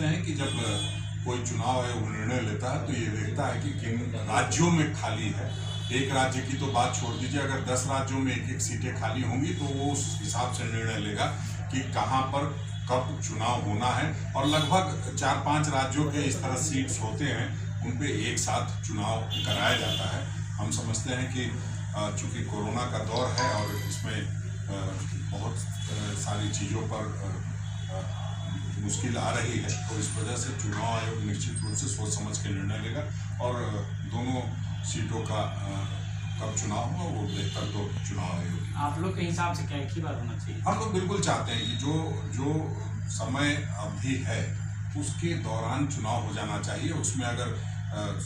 समझते हैं कि जब कोई चुनाव आयोग निर्णय लेता है तो ये देखता है कि किन राज्यों में खाली है। एक राज्य की तो बात छोड़ दीजिए, अगर 10 राज्यों में एक सीटें खाली होंगी तो वो उस हिसाब से निर्णय लेगा कि कहाँ पर कब चुनाव होना है। और लगभग 4-5 राज्यों के इस तरह सीट्स होते हैं, उन पे एक साथ चुनाव कराया जाता है। हम समझते हैं कि चूँकि कोरोना का दौर है और इसमें बहुत सारी चीज़ों पर मुश्किल आ रही है, तो इस वजह से चुनाव आयोग निश्चित रूप से सोच समझ के निर्णय लेगा और दोनों सीटों का कब चुनाव होगा वो बेहतर तो चुनाव आयोग। आप लोग के हिसाब से क्या एक ही बार होना चाहिए? हम लोग बिल्कुल चाहते हैं कि जो समय अवधि है उसके दौरान चुनाव हो जाना चाहिए। उसमें अगर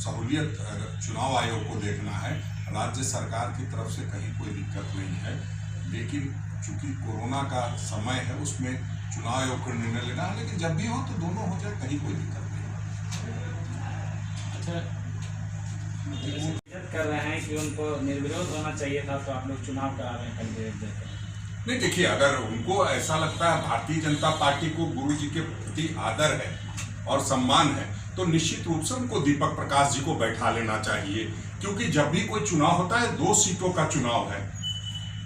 सहूलियत चुनाव आयोग को देखना है, राज्य सरकार की तरफ से कहीं कोई दिक्कत नहीं है, लेकिन चूंकि कोरोना का समय है उसमें चुनाव आयोग को निर्णय लेना है। लेकिन जब भी हो तो दोनों हो जाए, कहीं कोई दिक्कत नहीं। अच्छा, कर रहे हैं कि उनको निर्विरोध होना चाहिए था, तो आप लोग चुनाव करा रहे हैं। नहीं, देखिए, अगर उनको ऐसा लगता है भारतीय जनता पार्टी को गुरु जी के प्रति आदर है और सम्मान है, तो निश्चित रूप से उनको दीपक प्रकाश जी को बैठा लेना चाहिए। क्योंकि जब भी कोई चुनाव होता है 2 सीटों का चुनाव है,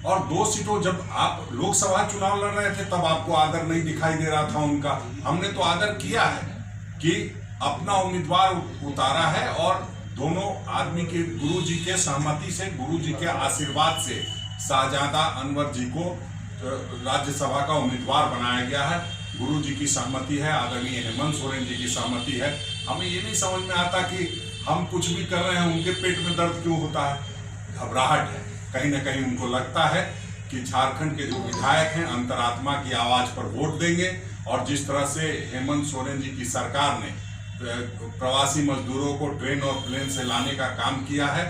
और 2 सीटों, जब आप लोकसभा चुनाव लड़ रहे थे तब आपको आदर नहीं दिखाई दे रहा था उनका। हमने तो आदर किया है कि अपना उम्मीदवार उतारा है और दोनों आदमी के गुरु जी के सहमति से, गुरु जी के आशीर्वाद से शाहजादा अनवर जी को राज्यसभा का उम्मीदवार बनाया गया है। गुरु जी की सहमति है, आदरणीय हेमंत सोरेन जी की सहमति है। हमें ये नहीं समझ में आता कि हम कुछ भी कर रहे हैं उनके पेट में दर्द क्यों होता है, घबराहट है। कहीं ना कहीं उनको लगता है कि झारखंड के जो विधायक हैं अंतरात्मा की आवाज पर वोट देंगे, और जिस तरह से हेमंत सोरेन जी की सरकार ने प्रवासी मजदूरों को ट्रेन और प्लेन से लाने का काम किया है,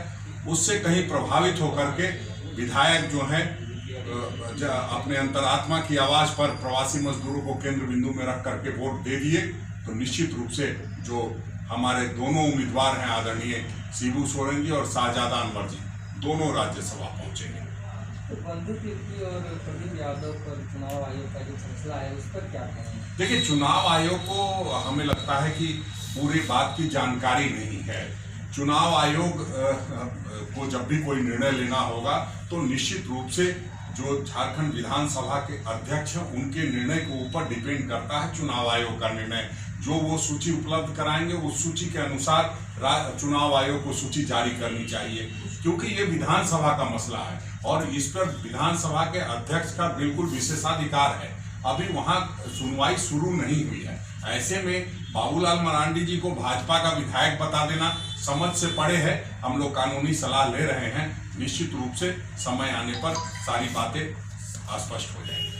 उससे कहीं प्रभावित होकर के विधायक जो हैं अपने अंतरात्मा की आवाज पर प्रवासी मजदूरों को केंद्र बिंदु में रख करके वोट दे दिए, तो निश्चित रूप से जो हमारे दोनों उम्मीदवार हैं आदरणीय शिबू सोरेन जी और शाहजादा अनवर जी, दोनों राज्यसभा पहुंचेंगे। तो बंधु तिर्की और प्रदीप यादव पर चुनाव आयोग का जो फैसला है उस पर क्या कहेंगे? देखिए, चुनाव आयोग को हमें लगता है कि पूरी बात की जानकारी नहीं है। चुनाव आयोग को जब भी कोई निर्णय लेना होगा तो निश्चित रूप से जो झारखंड विधानसभा के अध्यक्ष हैं उनके निर्णय के ऊपर डिपेंड करता है चुनाव आयोग का निर्णय। जो वो सूची उपलब्ध कराएंगे उस सूची के अनुसार चुनाव आयोग को सूची जारी करनी चाहिए, क्योंकि ये विधानसभा का मसला है और इस पर विधानसभा के अध्यक्ष का बिल्कुल विशेषाधिकार है। अभी वहां सुनवाई शुरू नहीं हुई है। ऐसे में बाबूलाल मरांडी जी को भाजपा का विधायक बता देना समझ से परे है। हम लोग कानूनी सलाह ले रहे हैं, निश्चित रूप से समय आने पर सारी बातें स्पष्ट हो जाएंगी।